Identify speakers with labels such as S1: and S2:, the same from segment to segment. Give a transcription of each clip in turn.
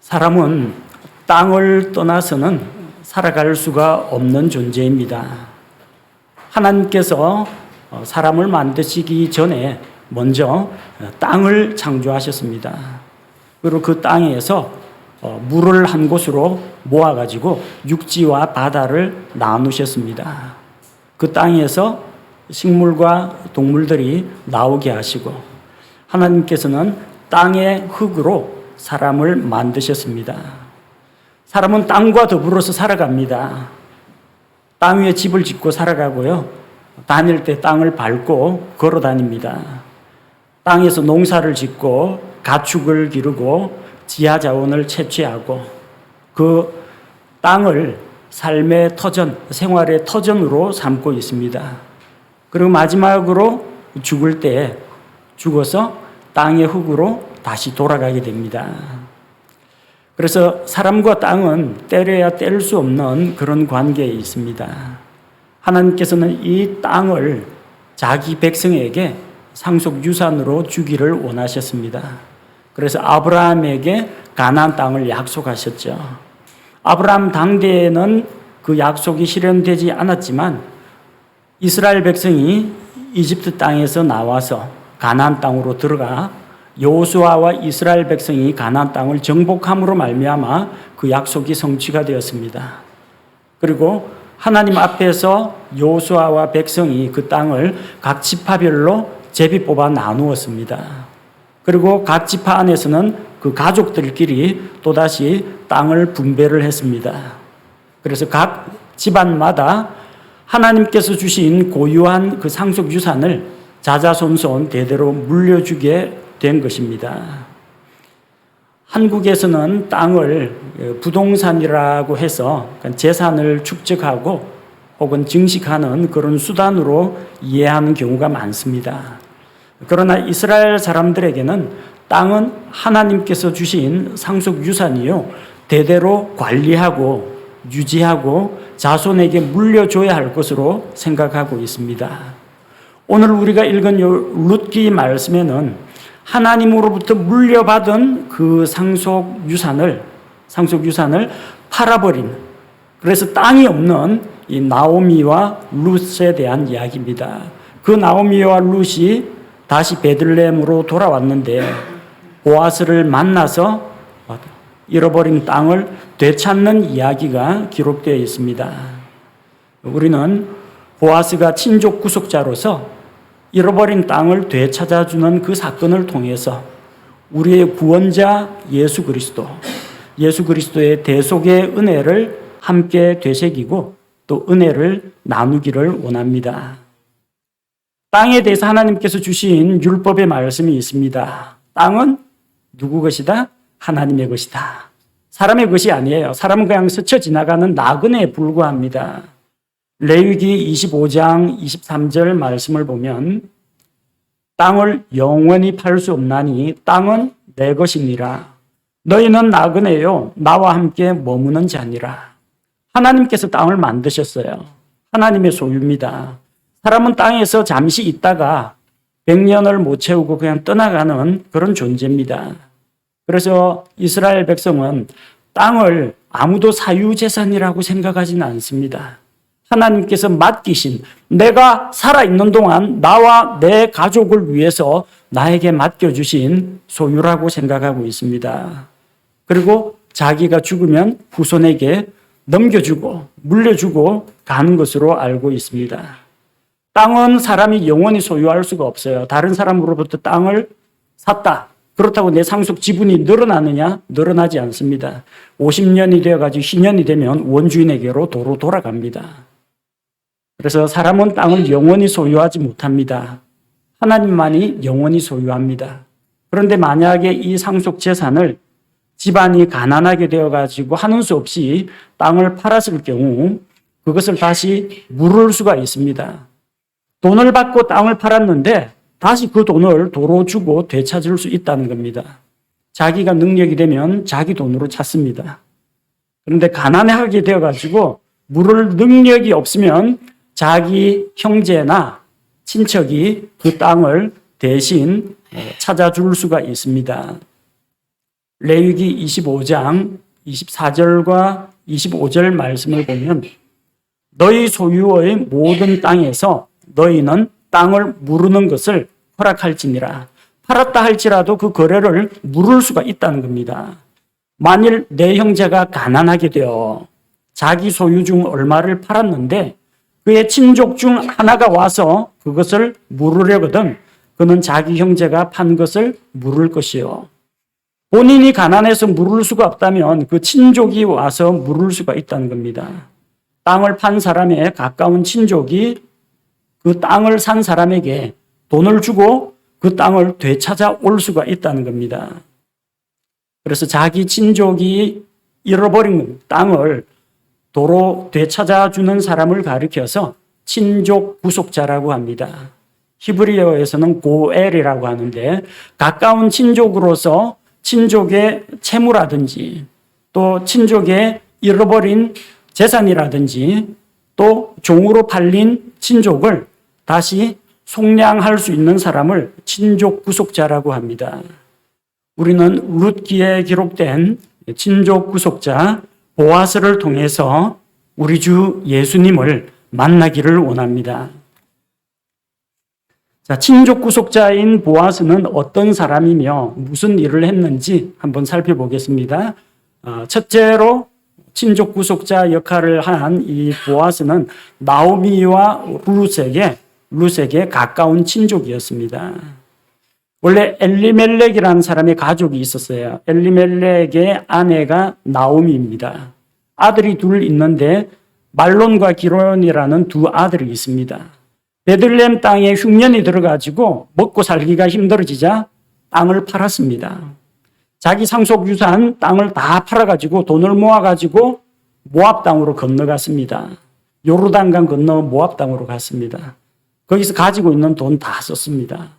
S1: 사람은 땅을 떠나서는 살아갈 수가 없는 존재입니다. 하나님께서 사람을 만드시기 전에 먼저 땅을 창조하셨습니다. 그리고 그 땅에서 물을 한 곳으로 모아가지고 육지와 바다를 나누셨습니다. 그 땅에서 식물과 동물들이 나오게 하시고 하나님께서는 땅의 흙으로 사람을 만드셨습니다. 사람은 땅과 더불어서 살아갑니다. 땅 위에 집을 짓고 살아가고요. 다닐 때 땅을 밟고 걸어 다닙니다. 땅에서 농사를 짓고 가축을 기르고 지하 자원을 채취하고 그 땅을 삶의 터전, 생활의 터전으로 삼고 있습니다. 그리고 마지막으로 죽을 때 죽어서 땅의 흙으로 다시 돌아가게 됩니다. 그래서 사람과 땅은 때려야 뗄 수 없는 그런 관계에 있습니다. 하나님께서는 이 땅을 자기 백성에게 상속 유산으로 주기를 원하셨습니다. 그래서 아브라함에게 가나안 땅을 약속하셨죠. 아브라함 당대에는 그 약속이 실현되지 않았지만 이스라엘 백성이 이집트 땅에서 나와서 가나안 땅으로 들어가 여호수아와 이스라엘 백성이 가나안 땅을 정복함으로 말미암아 그 약속이 성취가 되었습니다. 그리고 하나님 앞에서 여호수아와 백성이 그 땅을 각 지파별로 제비 뽑아 나누었습니다. 그리고 각 지파 안에서는 그 가족들끼리 또다시 땅을 분배를 했습니다. 그래서 각 집안마다 하나님께서 주신 고유한 그 상속 유산을 자자손손 대대로 물려주게 된 것입니다. 한국에서는 땅을 부동산이라고 해서 재산을 축적하고 혹은 증식하는 그런 수단으로 이해하는 경우가 많습니다. 그러나 이스라엘 사람들에게는 땅은 하나님께서 주신 상속 유산이요, 대대로 관리하고 유지하고 자손에게 물려줘야 할 것으로 생각하고 있습니다. 오늘 우리가 읽은 룻기 말씀에는 하나님으로부터 물려받은 그 상속 유산을 팔아버린, 그래서 땅이 없는 이 나오미와 룻에 대한 이야기입니다. 그 나오미와 룻이 다시 베들레헴으로 돌아왔는데 보아스를 만나서 잃어버린 땅을 되찾는 이야기가 기록되어 있습니다. 우리는 보아스가 친족 구속자로서 잃어버린 땅을 되찾아주는 그 사건을 통해서 우리의 구원자 예수 그리스도의 대속의 은혜를 함께 되새기고 또 은혜를 나누기를 원합니다. 땅에 대해서 하나님께서 주신 율법의 말씀이 있습니다. 땅은 누구 것이다? 하나님의 것이다. 사람의 것이 아니에요. 사람은 그냥 스쳐 지나가는 나그네에 불과합니다. 레위기 25장 23절 말씀을 보면 땅을 영원히 팔 수 없나니 땅은 내 것이니라. 너희는 나그네요 나와 함께 머무는 자니라. 하나님께서 땅을 만드셨어요. 하나님의 소유입니다. 사람은 땅에서 잠시 있다가 100년을 못 채우고 그냥 떠나가는 그런 존재입니다. 그래서 이스라엘 백성은 땅을 아무도 사유재산이라고 생각하지는 않습니다. 하나님께서 맡기신, 내가 살아있는 동안 나와 내 가족을 위해서 나에게 맡겨주신 소유라고 생각하고 있습니다. 그리고 자기가 죽으면 후손에게 넘겨주고 물려주고 가는 것으로 알고 있습니다. 땅은 사람이 영원히 소유할 수가 없어요. 다른 사람으로부터 땅을 샀다. 그렇다고 내 상속 지분이 늘어나느냐? 늘어나지 않습니다. 50년이 되어가지고 희년이 되면 원주인에게로 도로 돌아갑니다. 그래서 사람은 땅을 영원히 소유하지 못합니다. 하나님만이 영원히 소유합니다. 그런데 만약에 이 상속 재산을 집안이 가난하게 되어가지고 하는 수 없이 땅을 팔았을 경우 그것을 다시 물을 수가 있습니다. 돈을 받고 땅을 팔았는데 다시 그 돈을 도로 주고 되찾을 수 있다는 겁니다. 자기가 능력이 되면 자기 돈으로 찾습니다. 그런데 가난하게 되어가지고 물을 능력이 없으면 자기 형제나 친척이 그 땅을 대신 찾아줄 수가 있습니다. 레위기 25장 24절과 25절 말씀을 보면 너희 소유의 모든 땅에서 너희는 땅을 무르는 것을 허락할지니라. 팔았다 할지라도 그 거래를 물을 수가 있다는 겁니다. 만일 내 형제가 가난하게 되어 자기 소유 중 얼마를 팔았는데 그의 친족 중 하나가 와서 그것을 물으려거든 그는 자기 형제가 판 것을 물을 것이요. 본인이 가난해서 물을 수가 없다면 그 친족이 와서 물을 수가 있다는 겁니다. 땅을 판 사람의 가까운 친족이 그 땅을 산 사람에게 돈을 주고 그 땅을 되찾아 올 수가 있다는 겁니다. 그래서 자기 친족이 잃어버린 땅을 도로 되찾아 주는 사람을 가리켜서 친족 구속자라고 합니다. 히브리어에서는 고엘이라고 하는데 가까운 친족으로서 친족의 채무라든지 또 친족의 잃어버린 재산이라든지 또 종으로 팔린 친족을 다시 속량할 수 있는 사람을 친족 구속자라고 합니다. 우리는 룻기에 기록된 친족 구속자 보아스를 통해서 우리 주 예수님을 만나기를 원합니다. 자, 친족 구속자인 보아스는 어떤 사람이며 무슨 일을 했는지 한번 살펴보겠습니다. 첫째로 친족 구속자 역할을 한 이 보아스는 나오미와 룻에게 가까운 친족이었습니다. 원래 엘리멜렉이라는 사람의 가족이 있었어요. 엘리멜렉의 아내가 나오미입니다. 아들이 둘 있는데 말론과 기론이라는 두 아들이 있습니다. 베들레헴 땅에 흉년이 들어가지고 먹고 살기가 힘들어지자 땅을 팔았습니다. 자기 상속 유산 땅을 다 팔아가지고 돈을 모아가지고 모압 땅으로 건너갔습니다. 요르단강 건너 모압 땅으로 갔습니다. 거기서 가지고 있는 돈 다 썼습니다.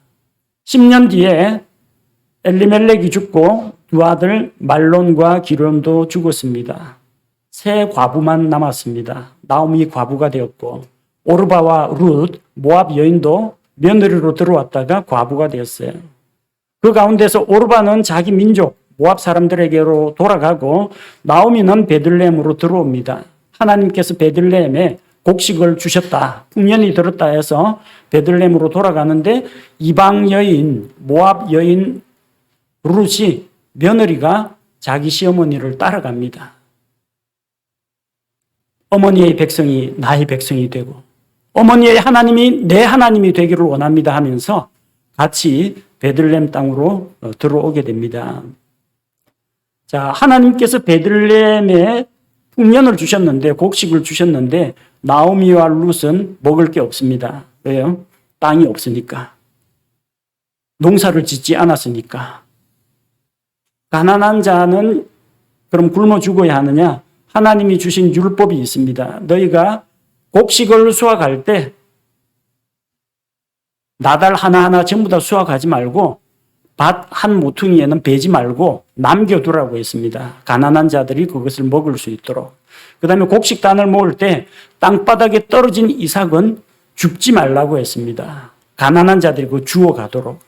S1: 10년 뒤에 엘리멜렉이 죽고 두 아들 말론과 기론도 죽었습니다. 세 과부만 남았습니다. 나오미 과부가 되었고 오르바와 룻, 모압 여인도 며느리로 들어왔다가 과부가 되었어요. 그 가운데서 오르바는 자기 민족 모압 사람들에게로 돌아가고 나오미는 베들레헴으로 들어옵니다. 하나님께서 베들레헴에 곡식을 주셨다, 풍년이 들었다 해서 베들레헴으로 돌아가는데 이방 여인, 모압 여인 룻이 며느리가 자기 시어머니를 따라갑니다. 어머니의 백성이 나의 백성이 되고 어머니의 하나님이 내 하나님이 되기를 원합니다 하면서 같이 베들레헴 땅으로 들어오게 됩니다. 자, 하나님께서 베들레헴에 풍년을 주셨는데 곡식을 주셨는데 나오미와 룻은 먹을 게 없습니다. 왜요? 땅이 없으니까. 농사를 짓지 않았으니까. 가난한 자는 그럼 굶어 죽어야 하느냐? 하나님이 주신 율법이 있습니다. 너희가 곡식을 수확할 때 나달 하나하나 전부 다 수확하지 말고 밭 한 모퉁이에는 베지 말고 남겨두라고 했습니다. 가난한 자들이 그것을 먹을 수 있도록. 그 다음에 곡식단을 모을 때 땅바닥에 떨어진 이삭은 줍지 말라고 했습니다. 가난한 자들이 그거 주워가도록.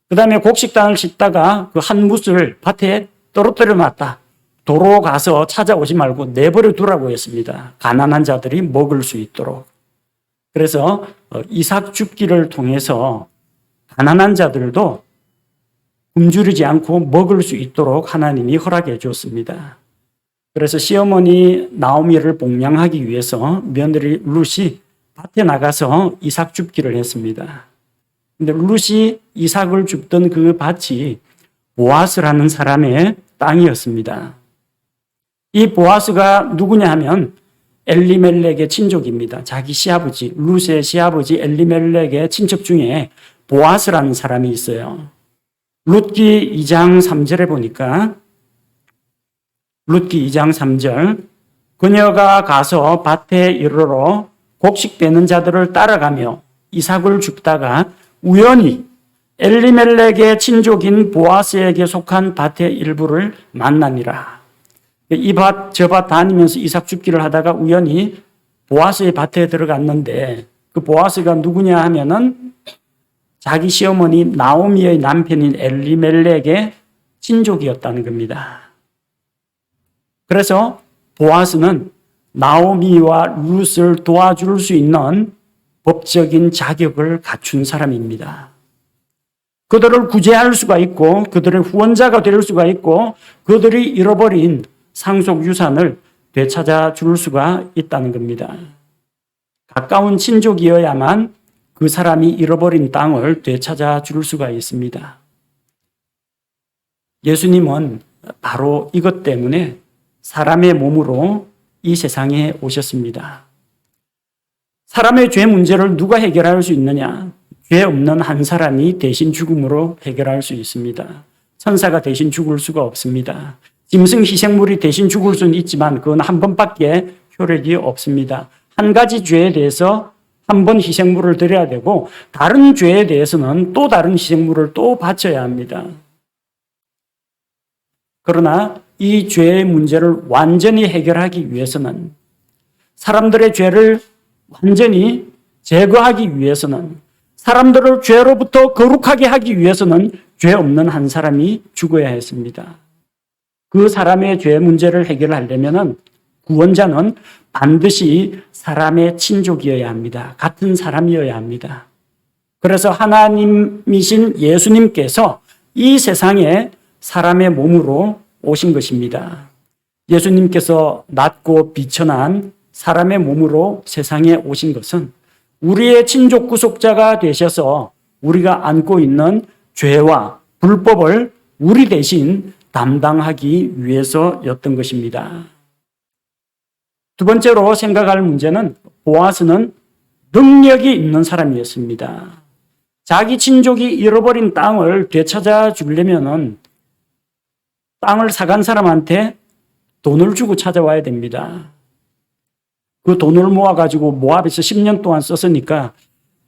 S1: 그 다음에 곡식단을 싣다가 그 한 뭇을 밭에 떨어뜨려 놨다. 도로 가서 찾아오지 말고 내버려 두라고 했습니다. 가난한 자들이 먹을 수 있도록. 그래서 이삭 줍기를 통해서 가난한 자들도 굶주리지 않고 먹을 수 있도록 하나님이 허락해 주었습니다. 그래서 시어머니 나오미를 복양하기 위해서 며느리 룻이 밭에 나가서 이삭 줍기를 했습니다. 근데 룻이 이삭을 줍던 그 밭이 보아스라는 사람의 땅이었습니다. 이 보아스가 누구냐 하면 엘리멜렉의 친족입니다. 자기 시아버지, 룻의 시아버지 엘리멜렉의 친척 중에 보아스라는 사람이 있어요. 룻기 2장 3절에 보니까 룻기 2장 3절 그녀가 가서 밭에 이르러 곡식 베는 자들을 따라가며 이삭을 줍다가 우연히 엘리멜렉의 친족인 보아스에게 속한 밭의 일부를 만나니라. 이 밭, 저 밭 다니면서 이삭 줍기를 하다가 우연히 보아스의 밭에 들어갔는데 그 보아스가 누구냐 하면은 자기 시어머니 나오미의 남편인 엘리멜렉의 친족이었다는 겁니다. 그래서 보아스는 나오미와 룻을 도와줄 수 있는 법적인 자격을 갖춘 사람입니다. 그들을 구제할 수가 있고 그들의 후원자가 될 수가 있고 그들이 잃어버린 상속 유산을 되찾아 줄 수가 있다는 겁니다. 가까운 친족이어야만 그 사람이 잃어버린 땅을 되찾아 줄 수가 있습니다. 예수님은 바로 이것 때문에 사람의 몸으로 이 세상에 오셨습니다. 사람의 죄 문제를 누가 해결할 수 있느냐? 죄 없는 한 사람이 대신 죽음으로 해결할 수 있습니다. 천사가 대신 죽을 수가 없습니다. 짐승 희생물이 대신 죽을 수는 있지만 그건 한 번밖에 효력이 없습니다. 한 가지 죄에 대해서 한 번 희생물을 드려야 되고 다른 죄에 대해서는 또 다른 희생물을 또 바쳐야 합니다. 그러나 이 죄의 문제를 완전히 해결하기 위해서는 사람들의 죄를 완전히 제거하기 위해서는 사람들을 죄로부터 거룩하게 하기 위해서는 죄 없는 한 사람이 죽어야 했습니다. 그 사람의 죄 문제를 해결하려면 구원자는 반드시 사람의 친족이어야 합니다. 같은 사람이어야 합니다. 그래서 하나님이신 예수님께서 이 세상에 사람의 몸으로 오신 것입니다. 예수님께서 낮고 비천한 사람의 몸으로 세상에 오신 것은 우리의 친족 구속자가 되셔서 우리가 안고 있는 죄와 불법을 우리 대신 담당하기 위해서였던 것입니다. 두 번째로 생각할 문제는 보아스는 능력이 있는 사람이었습니다. 자기 친족이 잃어버린 땅을 되찾아 주려면 땅을 사간 사람한테 돈을 주고 찾아와야 됩니다. 그 돈을 모아가지고 모압에서 10년 동안 썼으니까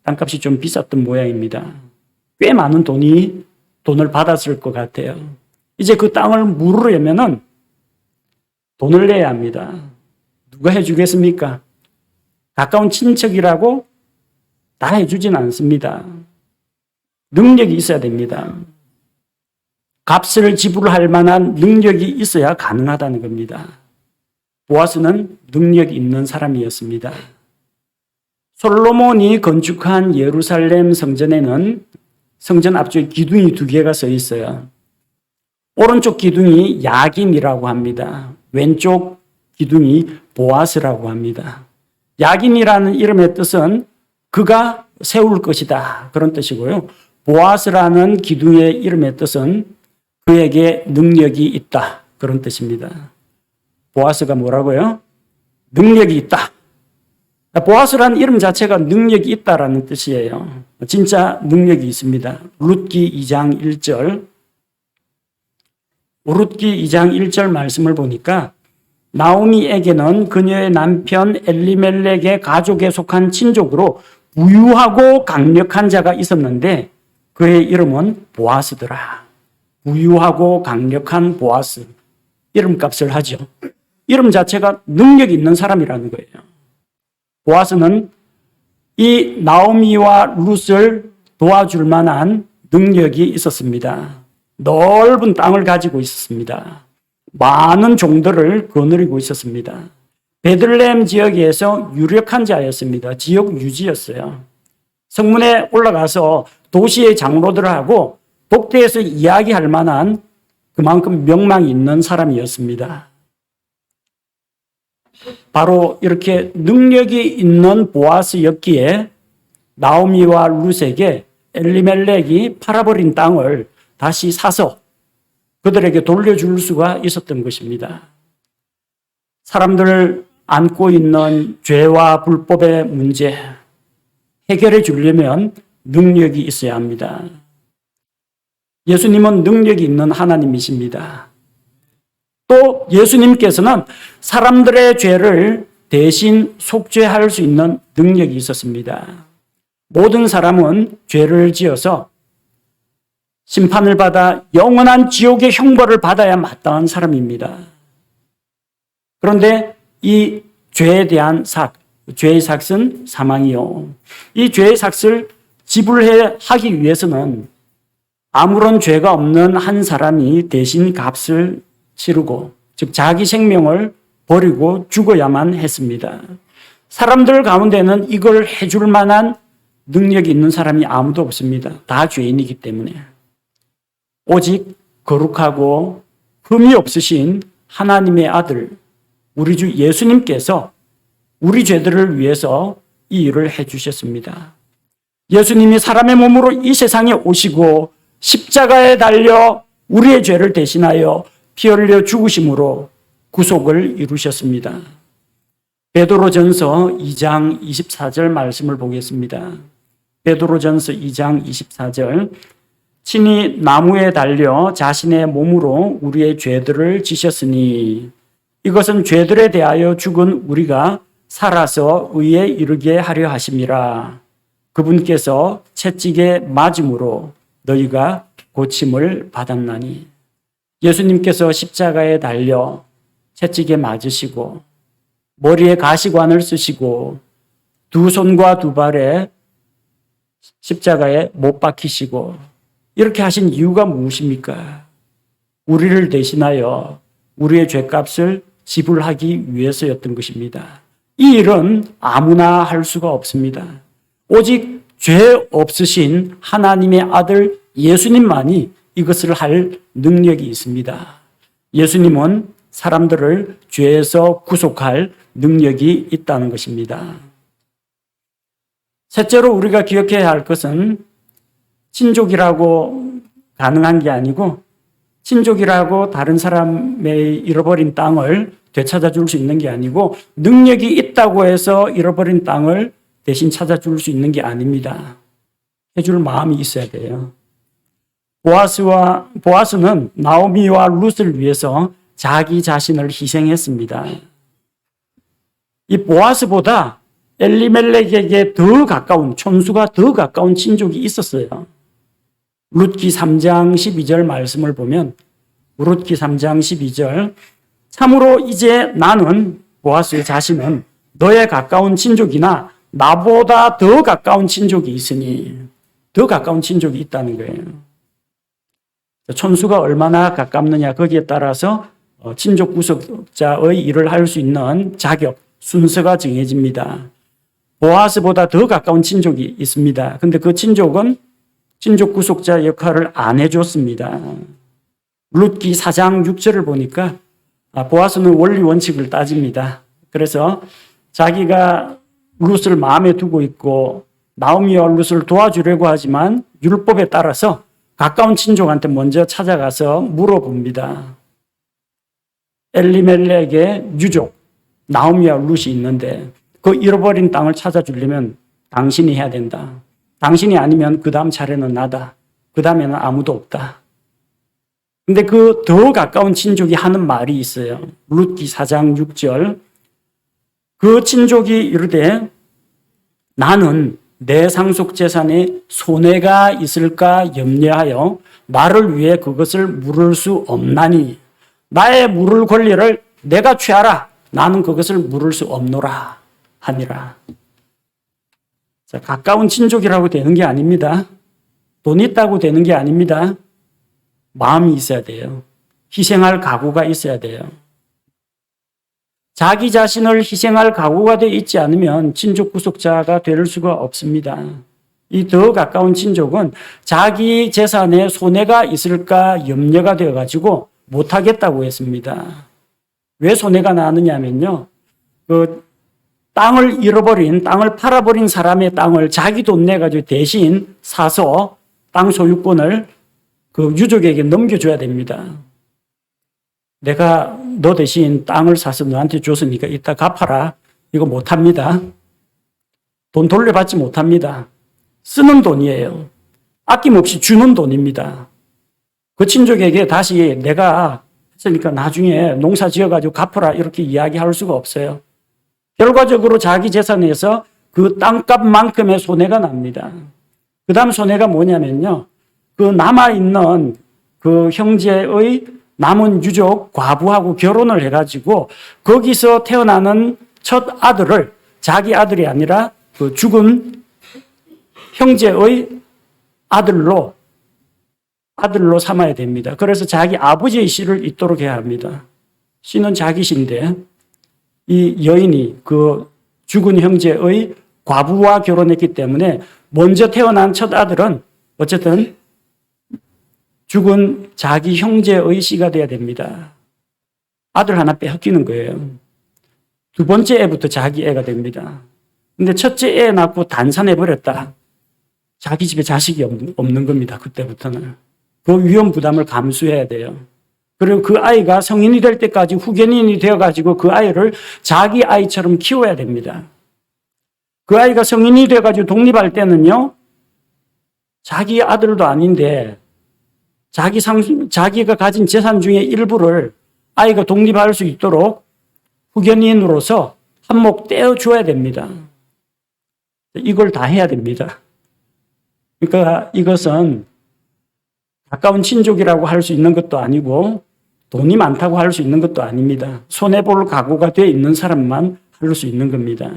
S1: 땅값이 좀 비쌌던 모양입니다. 꽤 많은 돈을 받았을 것 같아요. 이제 그 땅을 물으려면 돈을 내야 합니다. 누가 해주겠습니까? 가까운 친척이라고 다 해주진 않습니다. 능력이 있어야 됩니다. 값을 지불할 만한 능력이 있어야 가능하다는 겁니다. 보아스는 능력이 있는 사람이었습니다. 솔로몬이 건축한 예루살렘 성전에는 성전 앞쪽에 기둥이 두 개가 서 있어요. 오른쪽 기둥이 야긴이라고 합니다. 왼쪽 기둥이 보아스라고 합니다. 야긴이라는 이름의 뜻은 그가 세울 것이다 그런 뜻이고요. 보아스라는 기둥의 이름의 뜻은 그에게 능력이 있다 그런 뜻입니다. 보아스가 뭐라고요? 능력이 있다. 보아스라는 이름 자체가 능력이 있다라는 뜻이에요. 진짜 능력이 있습니다. 룻기 2장 1절. 룻기 2장 1절 말씀을 보니까 나오미에게는 그녀의 남편 엘리멜렉의 가족에 속한 친족으로 부유하고 강력한 자가 있었는데 그의 이름은 보아스더라. 부유하고 강력한 보아스. 이름값을 하죠. 이름 자체가 능력이 있는 사람이라는 거예요. 보아스는 이 나오미와 룻을 도와줄 만한 능력이 있었습니다. 넓은 땅을 가지고 있었습니다. 많은 종들을 거느리고 있었습니다. 베들레헴 지역에서 유력한 자였습니다. 지역 유지였어요. 성문에 올라가서 도시의 장로들하고 독대에서 이야기할 만한 그만큼 명망이 있는 사람이었습니다. 바로 이렇게 능력이 있는 보아스였기에 나오미와 룻에게 엘리멜렉이 팔아버린 땅을 다시 사서 그들에게 돌려줄 수가 있었던 것입니다. 사람들을 안고 있는 죄와 불법의 문제 해결해 주려면 능력이 있어야 합니다. 예수님은 능력이 있는 하나님이십니다. 또 예수님께서는 사람들의 죄를 대신 속죄할 수 있는 능력이 있었습니다. 모든 사람은 죄를 지어서 심판을 받아 영원한 지옥의 형벌을 받아야 마땅한 사람입니다. 그런데 이 죄에 대한 죄의 삭은 사망이요. 이 죄의 삭을 지불하기 위해서는 아무런 죄가 없는 한 사람이 대신 값을 치르고, 즉 자기 생명을 버리고 죽어야만 했습니다. 사람들 가운데는 이걸 해줄 만한 능력이 있는 사람이 아무도 없습니다. 다 죄인이기 때문에. 오직 거룩하고 흠이 없으신 하나님의 아들, 우리 주 예수님께서 우리 죄들을 위해서 이 일을 해주셨습니다. 예수님이 사람의 몸으로 이 세상에 오시고 십자가에 달려 우리의 죄를 대신하여 피 흘려 죽으심으로 구속을 이루셨습니다. 베드로전서 2장 24절 말씀을 보겠습니다. 베드로전서 2장 24절, 친히 나무에 달려 자신의 몸으로 우리의 죄들을 지셨으니 이것은 죄들에 대하여 죽은 우리가 살아서 의에 이르게 하려 하심이라. 그분께서 채찍에 맞음으로 너희가 고침을 받았나니. 예수님께서 십자가에 달려 채찍에 맞으시고 머리에 가시관을 쓰시고 두 손과 두 발에 십자가에 못 박히시고 이렇게 하신 이유가 무엇입니까? 우리를 대신하여 우리의 죄값을 지불하기 위해서였던 것입니다. 이 일은 아무나 할 수가 없습니다. 오직 죄 없으신 하나님의 아들 예수님만이 이것을 할 능력이 있습니다. 예수님은 사람들을 죄에서 구속할 능력이 있다는 것입니다. 셋째로 우리가 기억해야 할 것은 친족이라고 가능한 게 아니고 친족이라고 다른 사람의 잃어버린 땅을 되찾아줄 수 있는 게 아니고 능력이 있다고 해서 잃어버린 땅을 대신 찾아줄 수 있는 게 아닙니다. 해줄 마음이 있어야 돼요. 보아스는 나오미와 룻을 위해서 자기 자신을 희생했습니다. 이 보아스보다 엘리멜렉에게 더 가까운, 촌수가 더 가까운 친족이 있었어요. 룻기 3장 12절 말씀을 보면 룻기 3장 12절, 참으로 이제 나는, 보아스의 자신은 너의 가까운 친족이나 나보다 더 가까운 친족이 있으니, 더 가까운 친족이 있다는 거예요. 촌수가 얼마나 가깝느냐 거기에 따라서 친족 구속자의 일을 할 수 있는 자격, 순서가 정해집니다. 보아스보다 더 가까운 친족이 있습니다. 근데 그 친족은 친족 구속자 역할을 안 해줬습니다. 룻기 4장 6절을 보니까 보아스는 원리 원칙을 따집니다. 그래서 자기가 룻을 마음에 두고 있고 나오미와 룻을 도와주려고 하지만 율법에 따라서 가까운 친족한테 먼저 찾아가서 물어봅니다. 엘리멜렉의 유족 나오미와 룻이 있는데 그 잃어버린 땅을 찾아주려면 당신이 해야 된다. 당신이 아니면 그 다음 차례는 나다. 그 다음에는 아무도 없다. 근데 그 더 가까운 친족이 하는 말이 있어요. 룻기 4장 6절. 그 친족이 이르되 나는 내 상속 재산에 손해가 있을까 염려하여 나를 위해 그것을 물을 수 없나니 나의 물을 권리를 내가 취하라. 나는 그것을 물을 수 없노라 하니라. 자, 가까운 친족이라고 되는 게 아닙니다. 돈 있다고 되는 게 아닙니다. 마음이 있어야 돼요. 희생할 각오가 있어야 돼요. 자기 자신을 희생할 각오가 되어 있지 않으면 친족 구속자가 될 수가 없습니다. 이 더 가까운 친족은 자기 재산에 손해가 있을까 염려가 되어가지고 못하겠다고 했습니다. 왜 손해가 나느냐면요. 땅을 잃어버린, 땅을 팔아버린 사람의 땅을 자기 돈 내가지고 대신 사서 땅 소유권을 그 유족에게 넘겨줘야 됩니다. 내가 너 대신 땅을 사서 너한테 줬으니까 이따 갚아라. 이거 못합니다. 돈 돌려받지 못합니다. 쓰는 돈이에요. 아낌없이 주는 돈입니다. 그 친족에게 다시 내가 했으니까 나중에 농사 지어가지고 갚아라 이렇게 이야기할 수가 없어요. 결과적으로 자기 재산에서 그 땅값만큼의 손해가 납니다. 그 다음 손해가 뭐냐면요. 그 남아있는 그 형제의 남은 유족 과부하고 결혼을 해가지고 거기서 태어나는 첫 아들을 자기 아들이 아니라 그 죽은 형제의 아들로 아들로 삼아야 됩니다. 그래서 자기 아버지의 씨를 잇도록 해야 합니다. 씨는 자기 씨인데 이 여인이 그 죽은 형제의 과부와 결혼했기 때문에 먼저 태어난 첫 아들은 어쨌든 죽은 자기 형제의 씨가 돼야 됩니다. 아들 하나 빼앗기는 거예요. 두 번째 애부터 자기 애가 됩니다. 근데 첫째 애 낳고 단산해버렸다. 자기 집에 자식이 없는 겁니다. 그때부터는. 그 위험 부담을 감수해야 돼요. 그리고 그 아이가 성인이 될 때까지 후견인이 되어가지고 그 아이를 자기 아이처럼 키워야 됩니다. 그 아이가 성인이 되어가지고 독립할 때는요, 자기 아들도 아닌데 자기가 가진 재산 중에 일부를 아이가 독립할 수 있도록 후견인으로서 한몫 떼어줘야 됩니다. 이걸 다 해야 됩니다. 그러니까 이것은 가까운 친족이라고 할 수 있는 것도 아니고 돈이 많다고 할 수 있는 것도 아닙니다. 손해볼 각오가 돼 있는 사람만 할 수 있는 겁니다.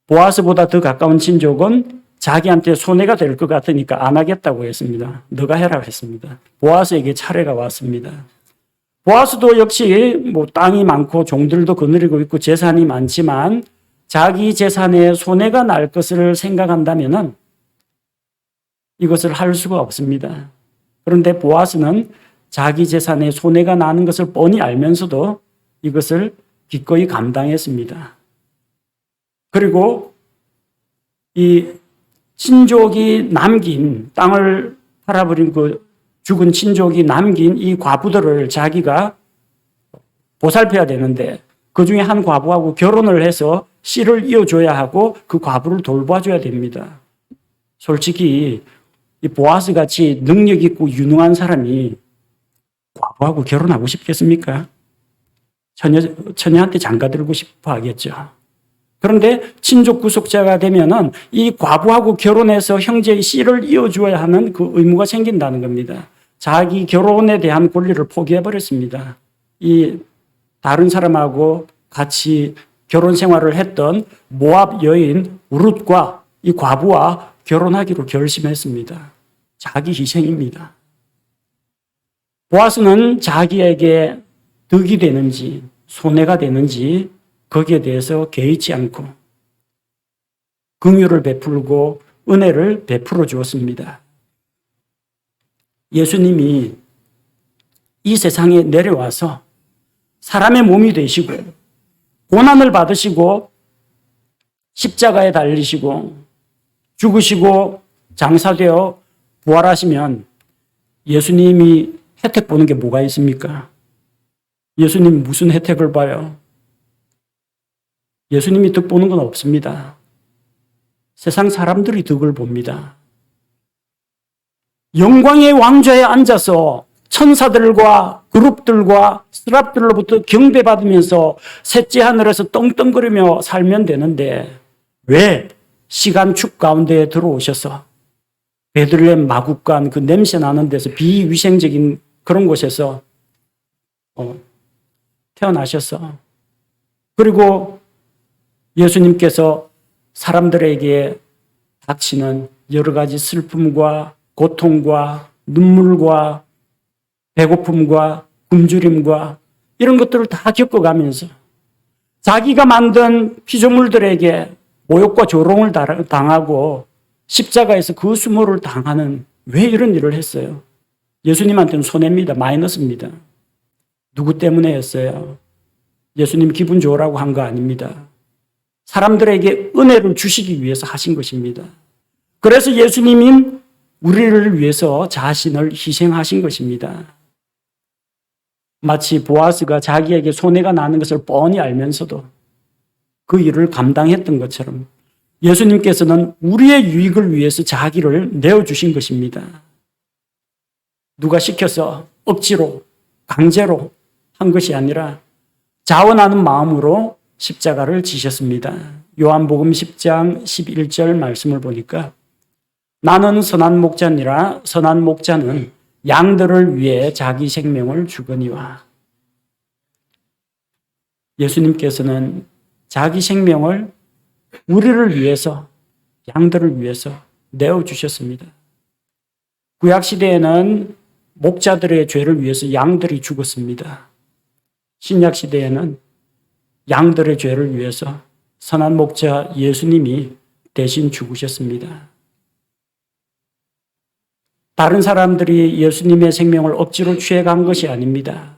S1: 보아스보다 더 가까운 친족은 자기한테 손해가 될 것 같으니까 안 하겠다고 했습니다. 너가 해라고 했습니다. 보아스에게 차례가 왔습니다. 보아스도 역시 뭐 땅이 많고 종들도 거느리고 있고 재산이 많지만 자기 재산에 손해가 날 것을 생각한다면은 이것을 할 수가 없습니다. 그런데 보아스는 자기 재산에 손해가 나는 것을 뻔히 알면서도 이것을 기꺼이 감당했습니다. 그리고 이 친족이 남긴 땅을 팔아버린 그 죽은 친족이 남긴 이 과부들을 자기가 보살펴야 되는데 그 중에 한 과부하고 결혼을 해서 씨를 이어줘야 하고 그 과부를 돌봐줘야 됩니다. 솔직히 이 보아스 같이 능력 있고 유능한 사람이 과부하고 결혼하고 싶겠습니까? 처녀한테 장가들고 싶어 하겠죠. 그런데 친족 구속자가 되면은 이 과부하고 결혼해서 형제의 씨를 이어줘야 하는 그 의무가 생긴다는 겁니다. 자기 결혼에 대한 권리를 포기해버렸습니다. 이 다른 사람하고 같이 결혼 생활을 했던 모압 여인 룻과 이 과부와 결혼하기로 결심했습니다. 자기 희생입니다. 보아스는 자기에게 득이 되는지 손해가 되는지 거기에 대해서 개의치 않고 긍휼을 베풀고 은혜를 베풀어 주었습니다. 예수님이 이 세상에 내려와서 사람의 몸이 되시고 고난을 받으시고 십자가에 달리시고 죽으시고 장사되어 부활하시면 예수님이 혜택 보는 게 뭐가 있습니까? 예수님 무슨 혜택을 봐요? 예수님이 득 보는 건 없습니다. 세상 사람들이 득을 봅니다. 영광의 왕좌에 앉아서 천사들과 그룹들과 스랍들로부터 경배받으면서 셋째 하늘에서 떵떵거리며 살면 되는데 왜 시간축 가운데에 들어오셔서 베들레헴 마국간 그 냄새 나는 데서 비위생적인 그런 곳에서 태어나셔서 그리고 예수님께서 사람들에게 닥치는 여러 가지 슬픔과 고통과 눈물과 배고픔과 굶주림과 이런 것들을 다 겪어가면서 자기가 만든 피조물들에게 모욕과 조롱을 당하고 십자가에서 그 수모를 당하는 왜 이런 일을 했어요? 예수님한테는 손해입니다. 마이너스입니다. 누구 때문에 했어요? 예수님 기분 좋으라고 한 거 아닙니다. 사람들에게 은혜를 주시기 위해서 하신 것입니다. 그래서 예수님은 우리를 위해서 자신을 희생하신 것입니다. 마치 보아스가 자기에게 손해가 나는 것을 뻔히 알면서도 그 일을 감당했던 것처럼 예수님께서는 우리의 유익을 위해서 자기를 내어주신 것입니다. 누가 시켜서 억지로 강제로 한 것이 아니라 자원하는 마음으로 십자가를 지셨습니다. 요한복음 10장 11절 말씀을 보니까 나는 선한 목자니라 선한 목자는 양들을 위해 자기 생명을 주거니와. 예수님께서는 자기 생명을 우리를 위해서 양들을 위해서 내어주셨습니다. 구약 시대에는 목자들의 죄를 위해서 양들이 죽었습니다. 신약 시대에는 양들의 죄를 위해서 선한 목자 예수님이 대신 죽으셨습니다. 다른 사람들이 예수님의 생명을 억지로 취해간 것이 아닙니다.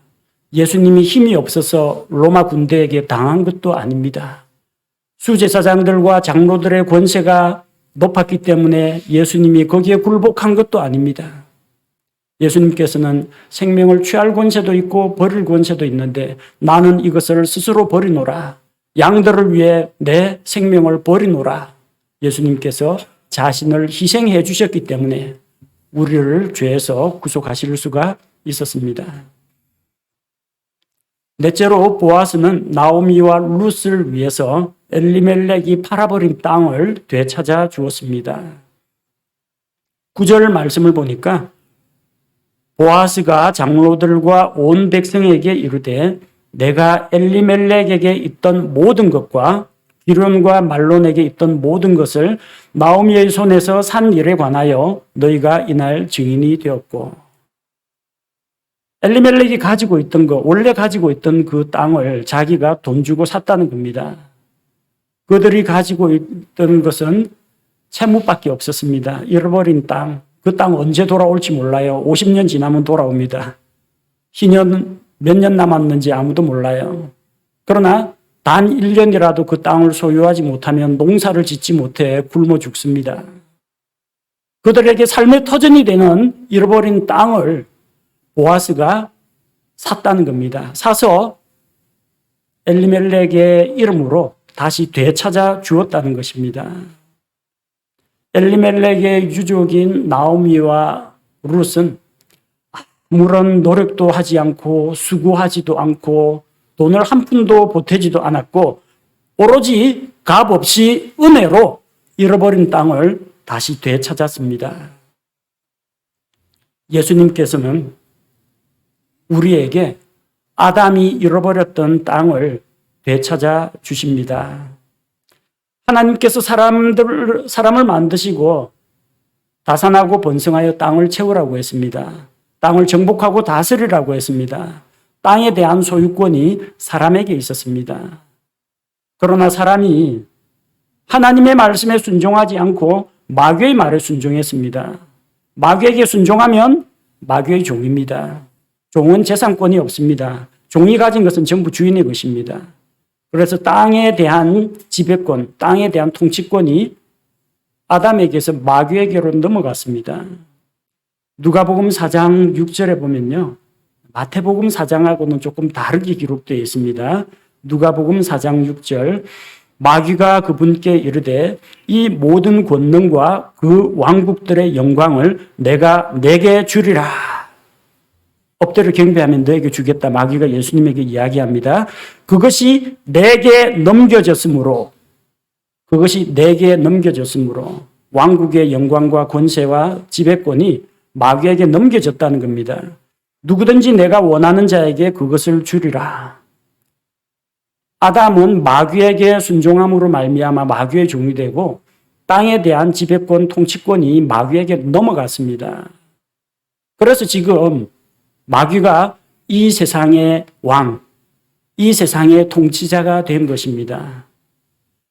S1: 예수님이 힘이 없어서 로마 군대에게 당한 것도 아닙니다. 수제사장들과 장로들의 권세가 높았기 때문에 예수님이 거기에 굴복한 것도 아닙니다. 예수님께서는 생명을 취할 권세도 있고 버릴 권세도 있는데 나는 이것을 스스로 버리노라. 양들을 위해 내 생명을 버리노라. 예수님께서 자신을 희생해 주셨기 때문에 우리를 죄에서 구속하실 수가 있었습니다. 넷째로 보아스는 나오미와 룻을 위해서 엘리멜렉이 팔아버린 땅을 되찾아 주었습니다. 9절 말씀을 보니까 보아스가 장로들과 온 백성에게 이르되 내가 엘리멜렉에게 있던 모든 것과 기론과 말론에게 있던 모든 것을 나오미의 손에서 산 일에 관하여 너희가 이날 증인이 되었고, 엘리멜렉이 가지고 있던 것, 원래 가지고 있던 그 땅을 자기가 돈 주고 샀다는 겁니다. 그들이 가지고 있던 것은 채무밖에 없었습니다. 잃어버린 땅, 그 땅 언제 돌아올지 몰라요. 50년 지나면 돌아옵니다. 희년 몇 년 남았는지 아무도 몰라요. 그러나 단 1년이라도 그 땅을 소유하지 못하면 농사를 짓지 못해 굶어 죽습니다. 그들에게 삶의 터전이 되는 잃어버린 땅을 보아스가 샀다는 겁니다. 사서 엘리멜렉의 이름으로 다시 되찾아 주었다는 것입니다. 엘리멜렉의 유족인 나오미와 룻은 아무런 노력도 하지 않고 수고하지도 않고 돈을 한 푼도 보태지도 않았고 오로지 값 없이 은혜로 잃어버린 땅을 다시 되찾았습니다. 예수님께서는 우리에게 아담이 잃어버렸던 땅을 되찾아 주십니다. 하나님께서 사람을 만드시고 다산하고 번성하여 땅을 채우라고 했습니다. 땅을 정복하고 다스리라고 했습니다. 땅에 대한 소유권이 사람에게 있었습니다. 그러나 사람이 하나님의 말씀에 순종하지 않고 마귀의 말에 순종했습니다. 마귀에게 순종하면 마귀의 종입니다. 종은 재산권이 없습니다. 종이 가진 것은 전부 주인의 것입니다. 그래서 땅에 대한 지배권, 땅에 대한 통치권이 아담에게서 마귀에게로 넘어갔습니다. 누가복음 4장 6절에 보면요. 마태복음 4장하고는 조금 다르게 기록되어 있습니다. 누가복음 4장 6절 마귀가 그분께 이르되 이 모든 권능과 그 왕국들의 영광을 내가 내게 주리라. 엎드려 경배하면 너에게 주겠다. 마귀가 예수님에게 이야기합니다. 그것이 내게 넘겨졌으므로 왕국의 영광과 권세와 지배권이 마귀에게 넘겨졌다는 겁니다. 누구든지 내가 원하는 자에게 그것을 주리라. 아담은 마귀에게 순종함으로 말미암아 마귀의 종이 되고 땅에 대한 지배권, 통치권이 마귀에게 넘어갔습니다. 그래서 지금 마귀가 이 세상의 왕, 이 세상의 통치자가 된 것입니다.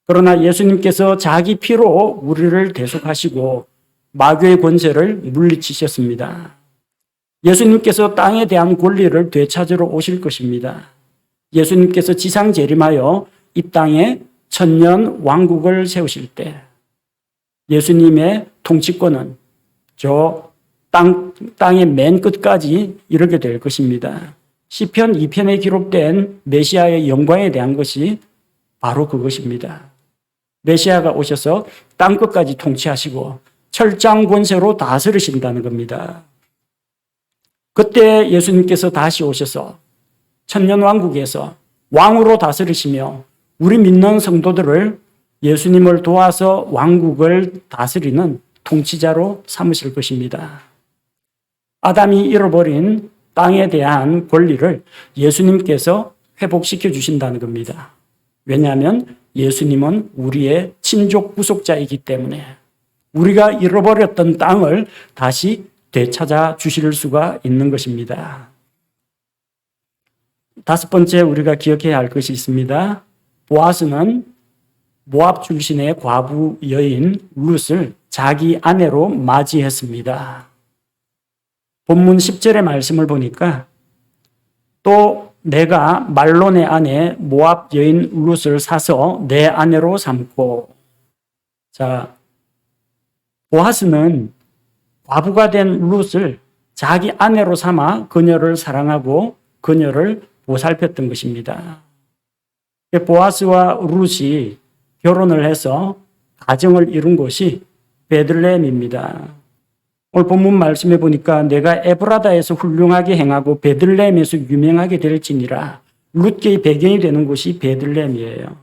S1: 그러나 예수님께서 자기 피로 우리를 대속하시고 마귀의 권세를 물리치셨습니다. 예수님께서 땅에 대한 권리를 되찾으러 오실 것입니다. 예수님께서 지상 재림하여 이 땅에 천년 왕국을 세우실 때 예수님의 통치권은 저 땅의 맨 끝까지 이르게 될 것입니다. 시편 2편에 기록된 메시아의 영광에 대한 것이 바로 그것입니다. 메시아가 오셔서 땅 끝까지 통치하시고 철장 권세로 다스리신다는 겁니다. 그때 예수님께서 다시 오셔서 천년왕국에서 왕으로 다스리시며 우리 믿는 성도들을 예수님을 도와서 왕국을 다스리는 통치자로 삼으실 것입니다. 아담이 잃어버린 땅에 대한 권리를 예수님께서 회복시켜 주신다는 겁니다. 왜냐하면 예수님은 우리의 친족 구속자이기 때문에 우리가 잃어버렸던 땅을 다시 되찾아 주실 수가 있는 것입니다. 다섯 번째 우리가 기억해야 할 것이 있습니다. 보아스는 모압 출신의 과부 여인 룻을 자기 아내로 맞이했습니다. 본문 10절의 말씀을 보니까 또 내가 말론의 아내 모압 여인 룻을 사서 내 아내로 삼고. 자, 보아스는 과부가 된 룻을 자기 아내로 삼아 그녀를 사랑하고 그녀를 보살폈던 것입니다. 보아스와 룻이 결혼을 해서 가정을 이룬 곳이 베들레헴입니다. 오늘 본문 말씀해 보니까 내가 에브라다에서 훌륭하게 행하고 베들레헴에서 유명하게 될지니라. 룻계의 배경이 되는 곳이 베들레헴이에요.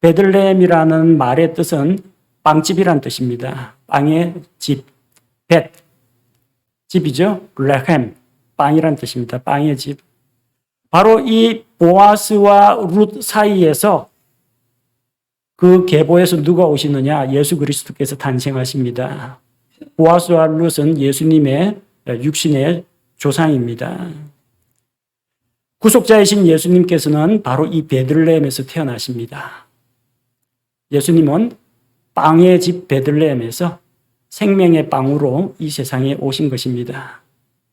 S1: 베들레헴이라는 말의 뜻은 빵집이란 뜻입니다. 빵의 집, 벳, 집이죠. 레헴, 빵이란 뜻입니다. 빵의 집. 바로 이 보아스와 룻 사이에서 그 계보에서 누가 오시느냐? 예수 그리스도께서 탄생하십니다. 보아스와 룻은 예수님의 육신의 조상입니다. 구속자이신 예수님께서는 바로 이 베들레헴에서 태어나십니다. 예수님은 빵의 집 베들레헴에서 생명의 빵으로 이 세상에 오신 것입니다.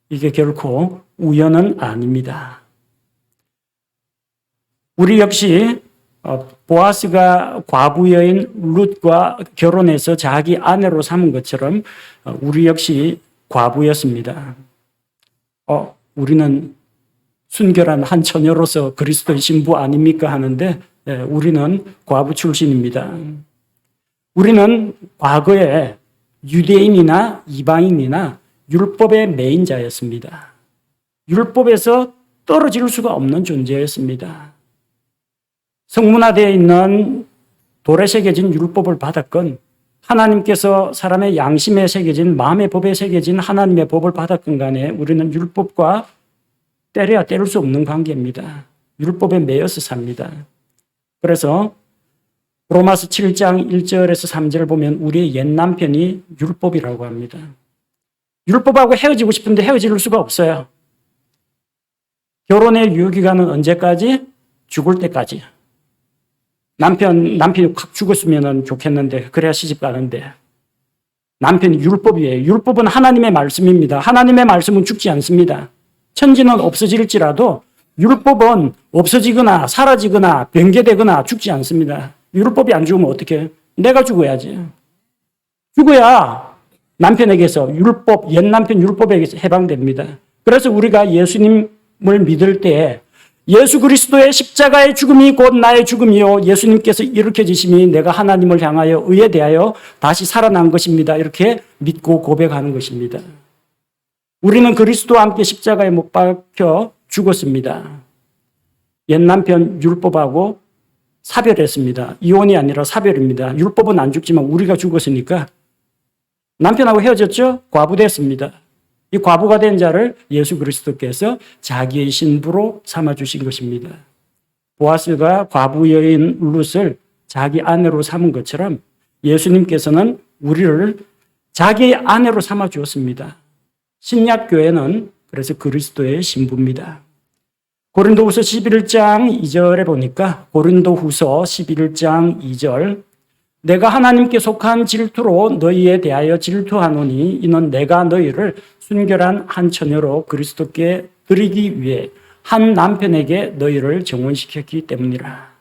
S1: 이게 결코 우연은 아닙니다. 우리 역시 보아스가 과부 여인 룻과 결혼해서 자기 아내로 삼은 것처럼 우리 역시 과부였습니다. 우리는 순결한 한 처녀로서 그리스도의 신부 아닙니까 하는데 우리는 과부 출신입니다. 우리는 과거에 유대인이나 이방인이나 율법의 매인자였습니다. 율법에서 떨어질 수가 없는 존재였습니다. 성문화되어 있는 돌에 새겨진 율법을 받았건 하나님께서 사람의 양심에 새겨진 마음의 법에 새겨진 하나님의 법을 받았건 간에 우리는 율법과 때려야 때릴 수 없는 관계입니다. 율법에 매여서 삽니다. 그래서 로마서 7장 1절에서 3절을 보면 우리의 옛 남편이 율법이라고 합니다. 율법하고 헤어지고 싶은데 헤어질 수가 없어요. 결혼의 유효기간은 언제까지? 죽을 때까지. 남편이 확 죽었으면 좋겠는데 그래야 시집 가는데 남편이 율법이에요. 율법은 하나님의 말씀입니다. 하나님의 말씀은 죽지 않습니다. 천지는 없어질지라도 율법은 없어지거나 사라지거나 변개되거나 죽지 않습니다. 율법이 안 죽으면 어떻게? 내가 죽어야지. 죽어야 남편에게서 율법, 옛 남편 율법에게서 해방됩니다. 그래서 우리가 예수님을 믿을 때 예수 그리스도의 십자가의 죽음이 곧 나의 죽음이요 예수님께서 일으켜지심이 내가 하나님을 향하여 의에 대하여 다시 살아난 것입니다. 이렇게 믿고 고백하는 것입니다. 우리는 그리스도와 함께 십자가에 못 박혀 죽었습니다. 옛 남편 율법하고 사별했습니다. 이혼이 아니라 사별입니다. 율법은 안 죽지만 우리가 죽었으니까 남편하고 헤어졌죠? 과부됐습니다. 이 과부가 된 자를 예수 그리스도께서 자기의 신부로 삼아주신 것입니다. 보아스가 과부 여인 룻을 자기 아내로 삼은 것처럼 예수님께서는 우리를 자기의 아내로 삼아주었습니다. 신약교회는 그래서 그리스도의 신부입니다. 고린도후서 11장 2절에 보니까 고린도후서 11장 2절 내가 하나님께 속한 질투로 너희에 대하여 질투하노니 이는 내가 너희를 순결한 한 처녀로 그리스도께 드리기 위해 한 남편에게 너희를 정혼시켰기 때문이라.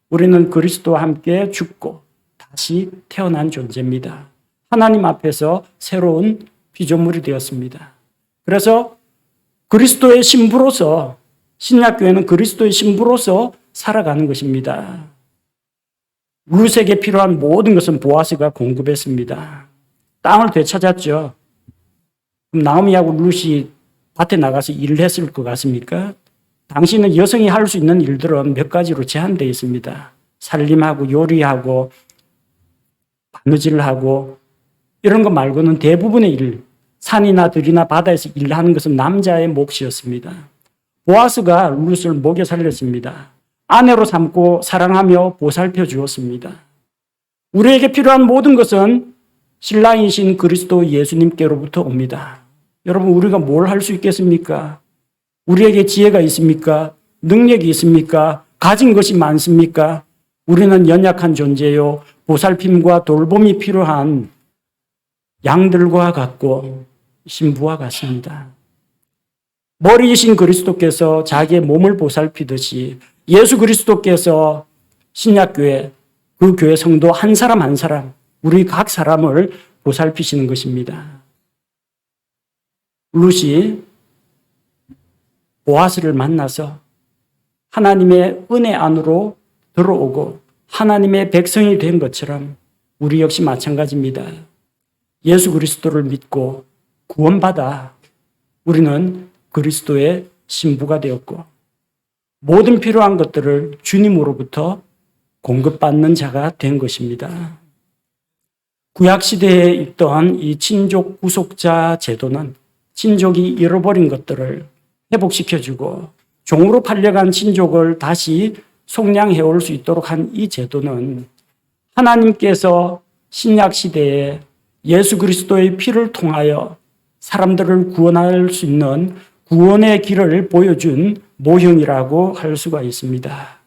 S1: 우리는 그리스도와 함께 죽고 다시 태어난 존재입니다. 하나님 앞에서 새로운 피조물이 되었습니다. 그래서 그리스도의 신부로서 신약교회는 그리스도의 신부로서 살아가는 것입니다. 룻에게 필요한 모든 것은 보아스가 공급했습니다. 땅을 되찾았죠. 그럼 나오미하고 룻이 밭에 나가서 일을 했을 것 같습니까? 당시는 여성이 할 수 있는 일들은 몇 가지로 제한되어 있습니다. 살림하고 요리하고 바느질을 하고 이런 것 말고는 대부분의 일, 산이나 들이나 바다에서 일하는 것은 남자의 몫이었습니다. 보아스가 룻을 먹여 살렸습니다. 아내로 삼고 사랑하며 보살펴 주었습니다. 우리에게 필요한 모든 것은 신랑이신 그리스도 예수님께로부터 옵니다. 여러분, 우리가 뭘 할 수 있겠습니까? 우리에게 지혜가 있습니까? 능력이 있습니까? 가진 것이 많습니까? 우리는 연약한 존재요. 보살핌과 돌봄이 필요한 양들과 같고 신부와 같습니다. 머리이신 그리스도께서 자기의 몸을 보살피듯이 예수 그리스도께서 신약교회, 그 교회 성도 한 사람 한 사람, 우리 각 사람을 보살피시는 것입니다. 룻이 보아스를 만나서 하나님의 은혜 안으로 들어오고 하나님의 백성이 된 것처럼 우리 역시 마찬가지입니다. 예수 그리스도를 믿고 구원받아 우리는 그리스도의 신부가 되었고 모든 필요한 것들을 주님으로부터 공급받는 자가 된 것입니다. 구약시대에 있던 이 친족 구속자 제도는 친족이 잃어버린 것들을 회복시켜주고 종으로 팔려간 친족을 다시 속량해 올 수 있도록 한 이 제도는 하나님께서 신약시대에 예수 그리스도의 피를 통하여 사람들을 구원할 수 있는 구원의 길을 보여준 모형이라고 할 수가 있습니다.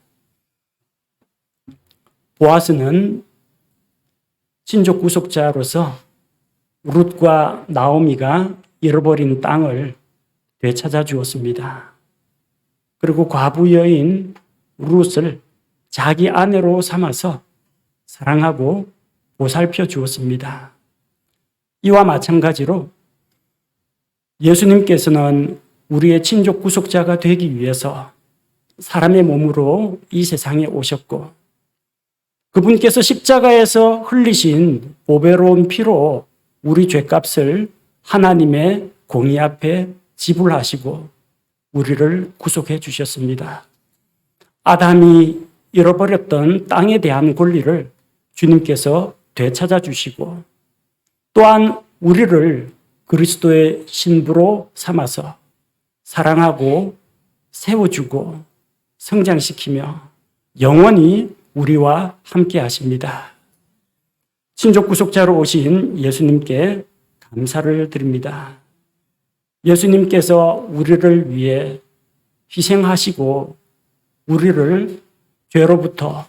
S1: 보아스는 친족 구속자로서 룻과 나오미가 잃어버린 땅을 되찾아 주었습니다. 그리고 과부 여인 룻을 자기 아내로 삼아서 사랑하고 보살펴 주었습니다. 이와 마찬가지로 예수님께서는 우리의 친족 구속자가 되기 위해서 사람의 몸으로 이 세상에 오셨고 그분께서 십자가에서 흘리신 보배로운 피로 우리 죄값을 하나님의 공의 앞에 지불하시고 우리를 구속해 주셨습니다. 아담이 잃어버렸던 땅에 대한 권리를 주님께서 되찾아 주시고 또한 우리를 그리스도의 신부로 삼아서 사랑하고 세워주고 성장시키며 영원히 우리와 함께 하십니다. 친족 구속자로 오신 예수님께 감사를 드립니다. 예수님께서 우리를 위해 희생하시고 우리를 죄로부터,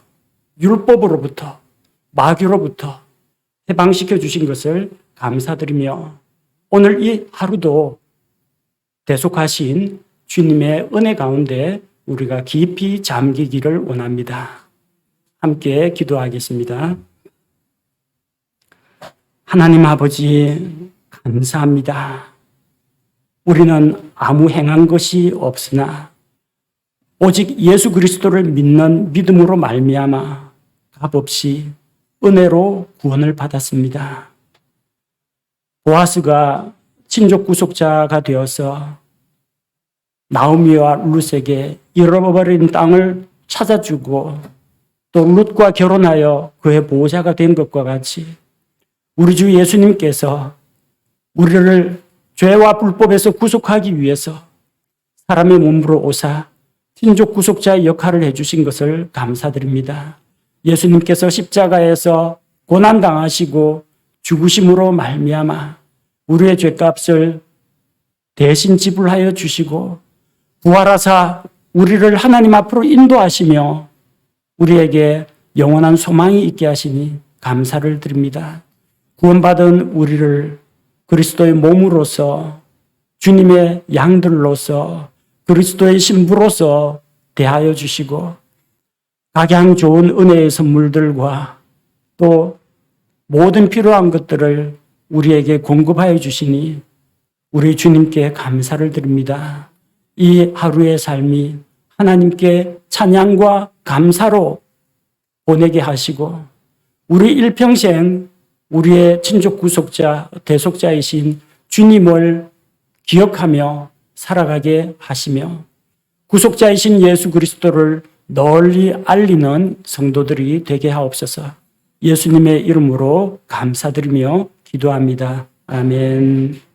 S1: 율법으로부터, 마귀로부터 해방시켜 주신 것을 감사드리며 오늘 이 하루도 대속하신 주님의 은혜 가운데 우리가 깊이 잠기기를 원합니다. 함께 기도하겠습니다. 하나님 아버지 감사합니다. 우리는 아무 행한 것이 없으나 오직 예수 그리스도를 믿는 믿음으로 말미암아 값없이 은혜로 구원을 받았습니다. 보아스가 친족 구속자가 되어서 나오미와 룻에게 잃어버린 땅을 찾아주고 또 룻과 결혼하여 그의 보호자가 된 것과 같이 우리 주 예수님께서 우리를 죄와 불법에서 구속하기 위해서 사람의 몸으로 오사 친족 구속자의 역할을 해주신 것을 감사드립니다. 예수님께서 십자가에서 고난당하시고 죽으심으로 말미암아 우리의 죄값을 대신 지불하여 주시고 부활하사 우리를 하나님 앞으로 인도하시며 우리에게 영원한 소망이 있게 하시니 감사를 드립니다. 구원받은 우리를 그리스도의 몸으로서 주님의 양들로서 그리스도의 신부로서 대하여 주시고 각양 좋은 은혜의 선물들과 또 모든 필요한 것들을 우리에게 공급하여 주시니 우리 주님께 감사를 드립니다. 이 하루의 삶이 하나님께 찬양과 감사로 보내게 하시고 우리 일평생 우리의 친족 구속자, 대속자이신 주님을 기억하며 살아가게 하시며 구속자이신 예수 그리스도를 널리 알리는 성도들이 되게 하옵소서. 예수님의 이름으로 감사드리며 기도합니다. 아멘.